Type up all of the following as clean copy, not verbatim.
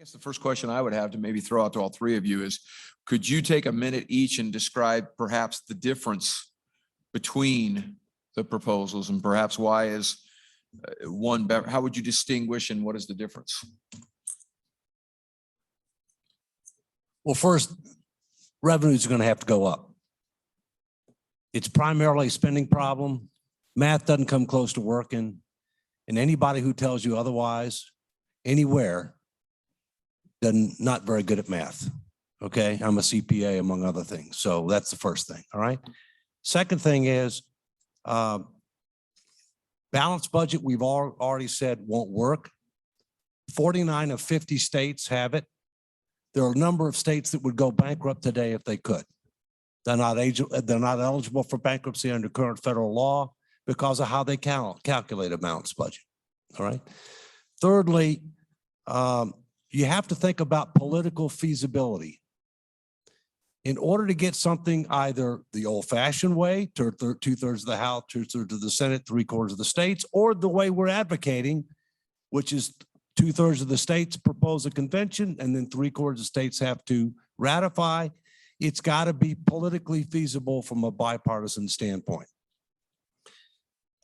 guess the first question I would have to maybe throw out to all three of you is, could you take a minute each and describe perhaps the difference between the proposals and perhaps why is one better? How would you distinguish and what is the difference? Well, first, revenues are going to have to go up. It's primarily a spending problem. Math doesn't come close to working. And anybody who tells you otherwise, anywhere, not very good at math. Okay, I'm a CPA among other things. So that's the first thing. All right. Second thing is balanced budget. We've already said won't work. 49 of 50 states have it. There are a number of states that would go bankrupt today if they could. They're not eligible for bankruptcy under current federal law because of how they calculate a balanced budget. All right. Thirdly, you have to think about political feasibility. In order to get something either the old-fashioned way, two-thirds of the House, two-thirds of the Senate, three-quarters of the states, or the way we're advocating, which is two-thirds of the states propose a convention and then three-quarters of states have to ratify, it's got to be politically feasible from a bipartisan standpoint.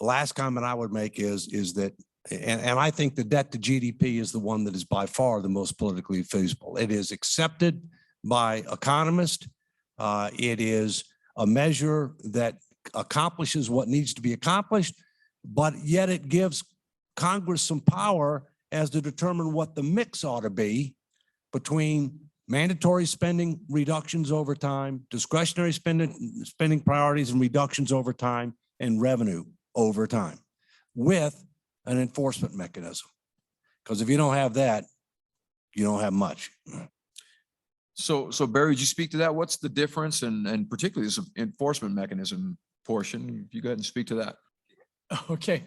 The last comment I would make is that, and I think the debt to GDP is the one that is by far the most politically feasible. It is accepted by economists. It is a measure that accomplishes what needs to be accomplished, but yet it gives Congress some power as to determine what the mix ought to be between mandatory spending reductions over time, discretionary spending priorities and reductions over time, and revenue over time with an enforcement mechanism. Because if you don't have that, you don't have much. So Barry, would you speak to that? What's the difference and particularly this enforcement mechanism portion? You go ahead and speak to that. Okay.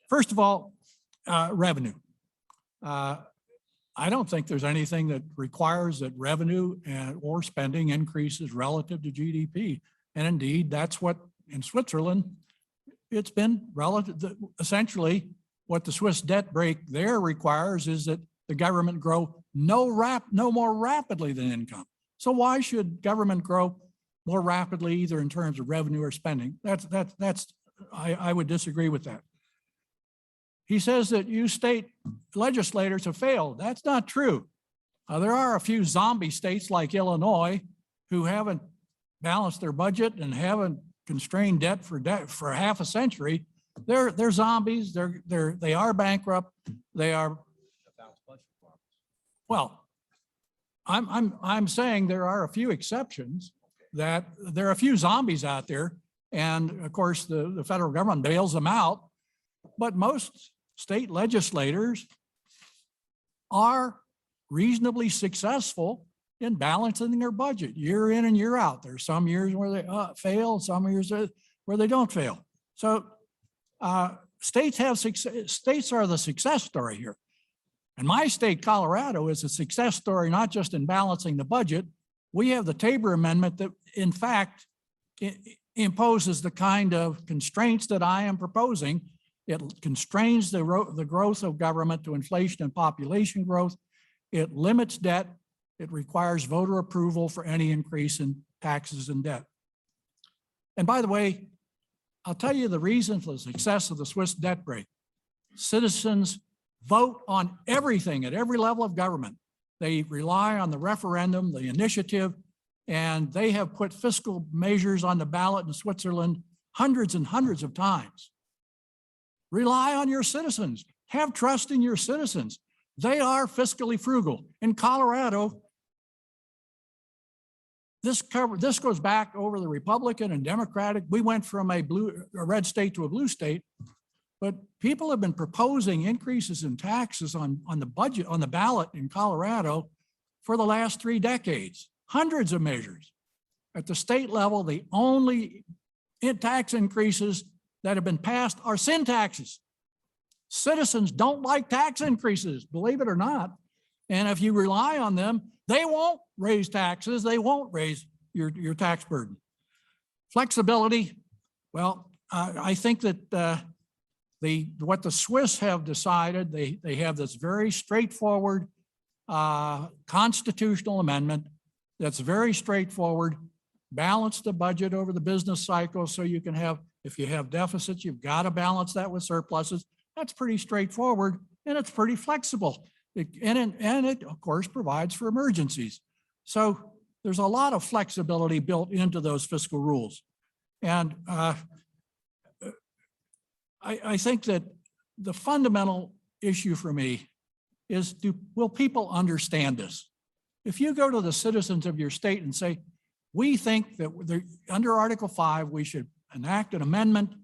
First of all, revenue. I don't think there's anything that requires that revenue or spending increases relative to GDP. And indeed, that's what in Switzerland, it's been relative. Essentially, what the Swiss debt break there requires is that the government grow no more rapidly than income. So why should government grow more rapidly either in terms of revenue or spending? I would disagree with that. He says that you state legislators have failed. That's not true. There are a few zombie states like Illinois who haven't balanced their budget and haven't constrained debt for half a century. They're zombies. They are bankrupt. They are. Well, I'm saying there are a few exceptions, that there are a few zombies out there, and of course the federal government bails them out. But most state legislators are reasonably successful in balancing their budget year in and year out. There's some years where they fail, some years where they don't fail. So states are the success story here. And my state, Colorado, is a success story, not just in balancing the budget. We have the Tabor Amendment that, in fact, imposes the kind of constraints that I am proposing. It constrains the growth of government to inflation and population growth. It limits debt. It requires voter approval for any increase in taxes and debt. And by the way, I'll tell you the reason for the success of the Swiss debt break. Citizens vote on everything at every level of government. They rely on the referendum, the initiative, and they have put fiscal measures on the ballot in Switzerland hundreds and hundreds of times. Rely on your citizens. Have trust in your citizens. They are fiscally frugal. In Colorado, this goes back over the Republican and Democratic. We went from a red state to a blue state, but people have been proposing increases in taxes on the budget, on the ballot in Colorado for the last 3 decades. Hundreds of measures. At the state level, the only tax increases that have been passed are sin taxes. Citizens don't like tax increases, believe it or not. And if you rely on them, they won't raise taxes. They won't raise your tax burden. Flexibility. Well, I think that what the Swiss have decided, they have this very straightforward constitutional amendment that's very straightforward. Balance the budget over the business cycle so you can have, if you have deficits, you've got to balance that with surpluses. That's pretty straightforward and it's pretty flexible. And it, of course, provides for emergencies. So there's a lot of flexibility built into those fiscal rules. And I think that the fundamental issue for me is, will people understand this? If you go to the citizens of your state and say, we think that under Article 5, we should enact an amendment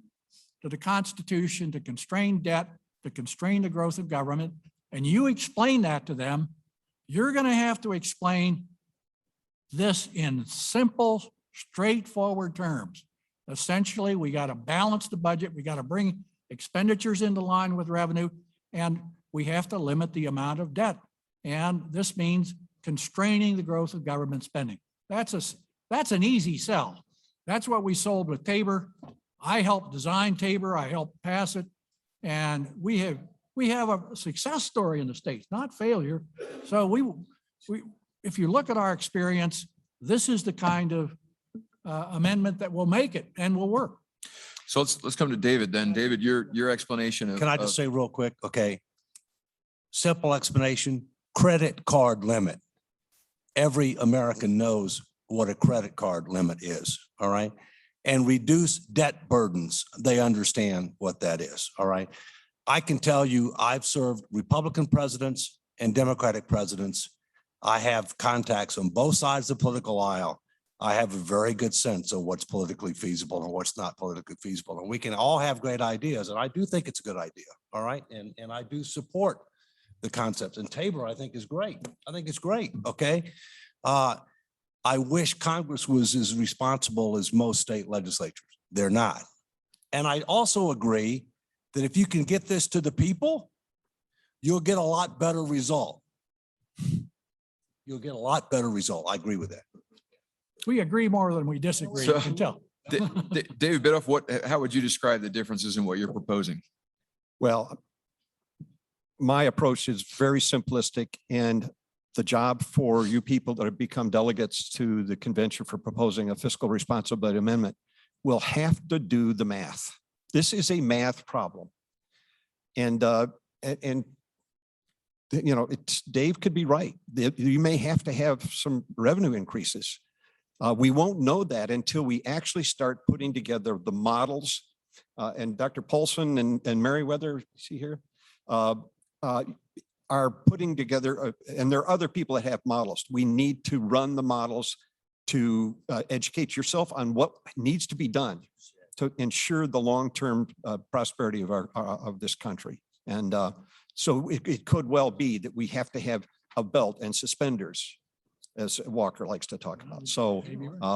to the Constitution to constrain debt, to constrain the growth of government, and you explain that to them, you're going to have to explain this in simple, straightforward terms. Essentially, we got to balance the budget. We got to bring expenditures into line with revenue, and we have to limit the amount of debt. And this means constraining the growth of government spending. That's an easy sell. That's what we sold with Tabor. I helped design Tabor. I helped pass it. And we have a success story in the States, not failure. So if you look at our experience, this is the kind of amendment that will make it and will work. So let's come to David then. David, your explanation of. Can I just say real quick? Okay. Simple explanation, credit card limit. Every American knows what a credit card limit is, all right? And reduce debt burdens. They understand what that is, all right? I can tell you, I've served Republican presidents and Democratic presidents. I have contacts on both sides of the political aisle. I have a very good sense of what's politically feasible and what's not politically feasible. And we can all have great ideas. And I do think it's a good idea, all right? And I do support the concepts. And Tabor, I think, is great. I think it's great, okay? I wish Congress was as responsible as most state legislatures. They're not. And I also agree that if you can get this to the people, you'll get a lot better result. You'll get a lot better result. I agree with that. We agree more than we disagree, So- you can tell. David Biddulph, how would you describe the differences in what you're proposing? Well, my approach is very simplistic, and the job for you people that have become delegates to the convention for proposing a fiscal responsibility amendment will have to do the math. This is a math problem. And you know, Dave could be right. You may have to have some revenue increases. We won't know that until we actually start putting together the models. And Dr. Paulson and Meriwether, is he here? Are putting together, and there are other people that have models. We need to run the models to educate yourself on what needs to be done to ensure the long-term prosperity of this country. And so it could well be that we have to have a belt and suspenders, as Walker likes to talk about. So,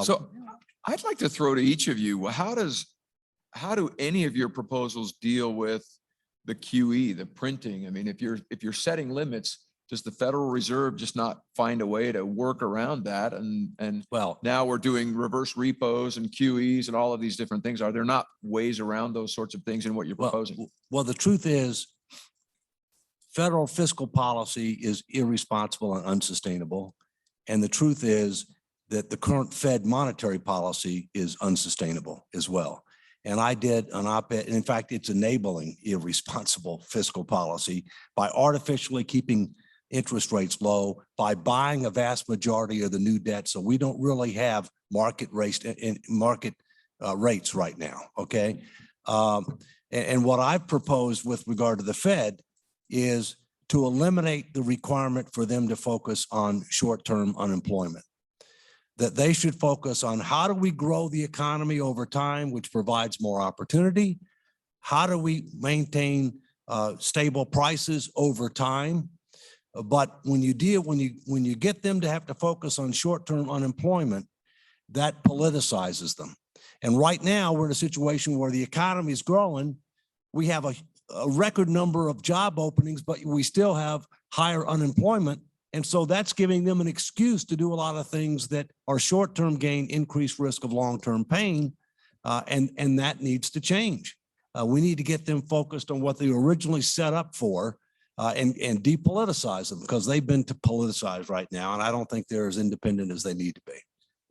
So I'd like to throw to each of you, how do any of your proposals deal with the QE, the printing? I mean, if you're setting limits, does the Federal Reserve just not find a way to work around that? And Well, now we're doing reverse repos and QEs and all of these different things. Are there not ways around those sorts of things in what you're proposing? well, the truth is, federal fiscal policy is irresponsible and unsustainable. And the truth is that the current Fed monetary policy is unsustainable as well. And I did an op-ed, and in fact, it's enabling irresponsible fiscal policy by artificially keeping interest rates low, by buying a vast majority of the new debt. So we don't really have market rates right now, okay? And what I've proposed with regard to the Fed is to eliminate the requirement for them to focus on short-term unemployment. That they should focus on how do we grow the economy over time, which provides more opportunity? How do we maintain stable prices over time? But when you get them to have to focus on short-term unemployment, that politicizes them. And right now we're in a situation where the economy is growing. We have a record number of job openings, but we still have higher unemployment. And so that's giving them an excuse to do a lot of things that are short-term gain, increased risk of long-term pain, and that needs to change. We need to get them focused on what they originally set up for, and depoliticize them because they've been politicized right now. And I don't think they're as independent as they need to be.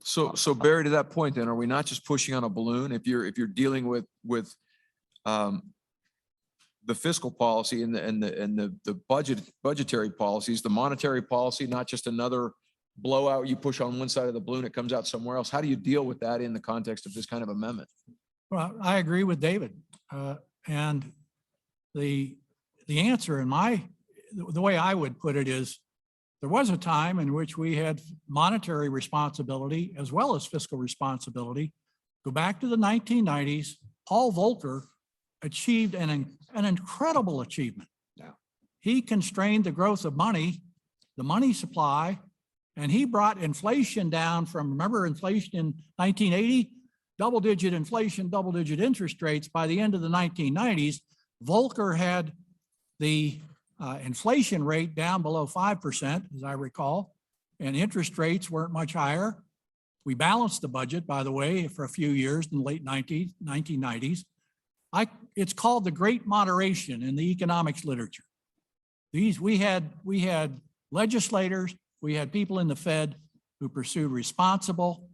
So Barry, to that point, then, are we not just pushing on a balloon? If you're dealing with the fiscal policy and the budgetary policies, the monetary policy, not just another blowout you push on one side of the balloon, it comes out somewhere else. How do you deal with that in the context of this kind of amendment? Well, I agree with David. And the answer the way I would put it is, there was a time in which we had monetary responsibility as well as fiscal responsibility. Go back to the 1990s, Paul Volcker achieved an incredible achievement. Yeah. He constrained the growth of money, the money supply, and he brought inflation down from, remember inflation in 1980? Double-digit inflation, double-digit interest rates. By the end of the 1990s, Volcker had the inflation rate down below 5%, as I recall, and interest rates weren't much higher. We balanced the budget, by the way, for a few years in the late 1990s. It's called the Great Moderation in the economics literature. We had legislators, we had people in the Fed who pursued responsible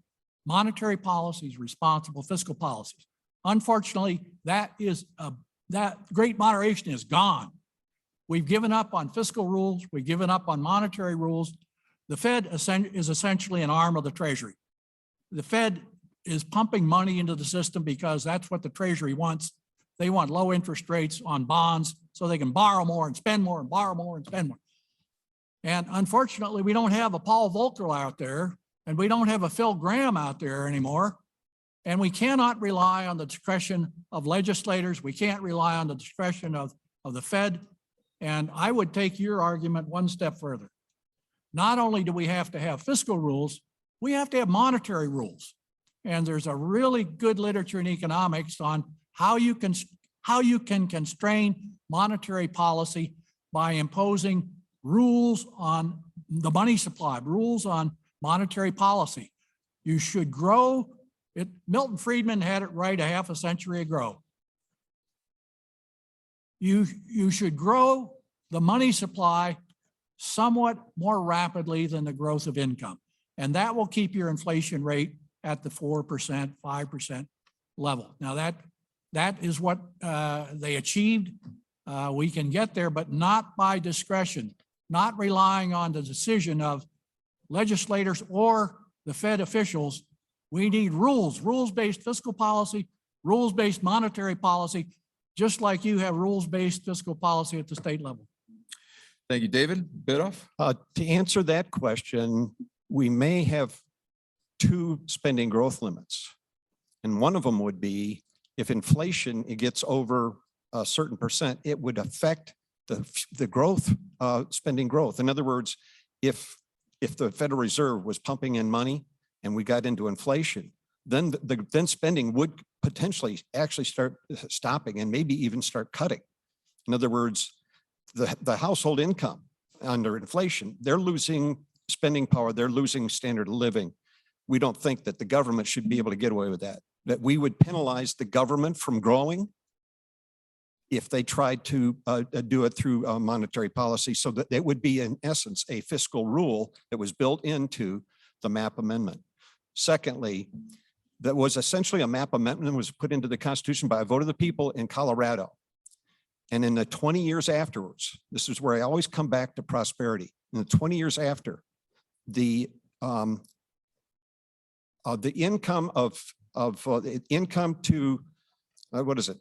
monetary policies, responsible fiscal policies. Unfortunately, that Great Moderation is gone. We've given up on fiscal rules. We've given up on monetary rules. The Fed is essentially an arm of the Treasury. The Fed is pumping money into the system because that's what the Treasury wants. They want low interest rates on bonds so they can borrow more and spend more and borrow more and spend more. And unfortunately, we don't have a Paul Volcker out there, and we don't have a Phil Gramm out there anymore. And we cannot rely on the discretion of legislators. We can't rely on the discretion of the Fed. And I would take your argument one step further. Not only do we have to have fiscal rules, we have to have monetary rules. And there's a really good literature in economics on how you can constrain monetary policy by imposing rules on the money supply, rules on monetary policy. You should grow it. Milton Friedman had it right a half a century ago. You should grow the money supply somewhat more rapidly than the growth of income. And that will keep your inflation rate at the 4%, 5% level. Now that is what they achieved. We can get there, but not by discretion, not relying on the decision of legislators or the Fed officials. We need rules, rules-based fiscal policy, rules-based monetary policy, just like you have rules-based fiscal policy at the state level. Thank you, David. Bidoff? To answer that question, we may have two spending growth limits. And one of them would be if inflation, it gets over a certain percent, it would affect the growth, spending growth. In other words, if the Federal Reserve was pumping in money and we got into inflation, then spending would potentially actually start stopping and maybe even start cutting. In other words, the household income under inflation, they're losing spending power, they're losing standard of living. We don't think that the government should be able to get away with that, that we would penalize the government from growing if they tried to do it through monetary policy, so that it would be in essence a fiscal rule that was built into the MAP amendment. Secondly, that was essentially a MAP amendment that was put into the Constitution by a vote of the people in Colorado. And in the 20 years afterwards, this is where I always come back to prosperity. In the 20 years after, the income to what is it?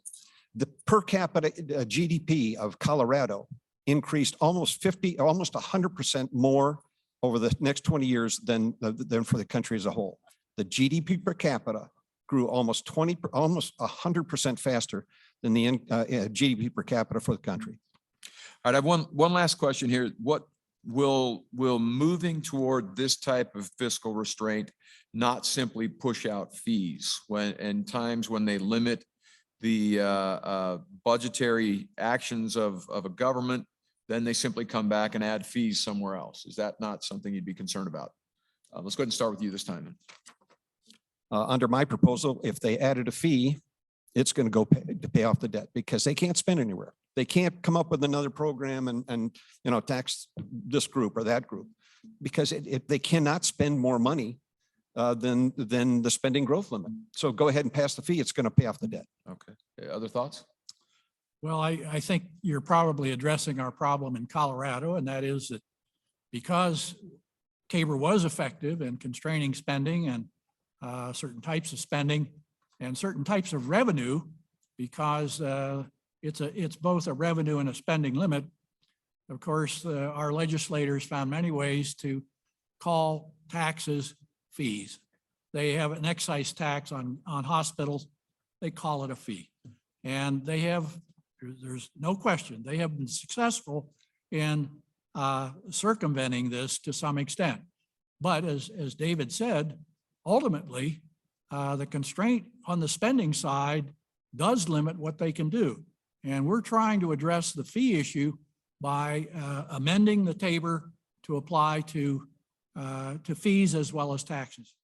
The per capita GDP of Colorado increased almost 100% more over the next 20 years than for the country as a whole. The GDP per capita grew almost 100% faster than the GDP per capita for the country. All right, I have one last question here. What will moving toward this type of fiscal restraint not simply push out fees in times when they limit the budgetary actions of a government, then they simply come back and add fees somewhere else? Is that not something you'd be concerned about? Let's go ahead and start with you this time. Under my proposal, if they added a fee, it's going to go to pay off the debt because they can't spend anywhere. They can't come up with another program and, you know, tax this group or that group because they cannot spend more money than the spending growth limit. So go ahead and pass the fee. It's going to pay off the debt. Okay. Other thoughts? Well, I think you're probably addressing our problem in Colorado, and that is that because Tabor was effective in constraining spending and certain types of spending and certain types of revenue, because it's both a revenue and a spending limit. Of course, our legislators found many ways to call taxes fees. They have an excise tax on hospitals. They call it a fee. And they have, there's no question, they have been successful in circumventing this to some extent. But as David said, ultimately, the constraint on the spending side does limit what they can do. And we're trying to address the fee issue by amending the Tabor to apply to fees as well as taxes.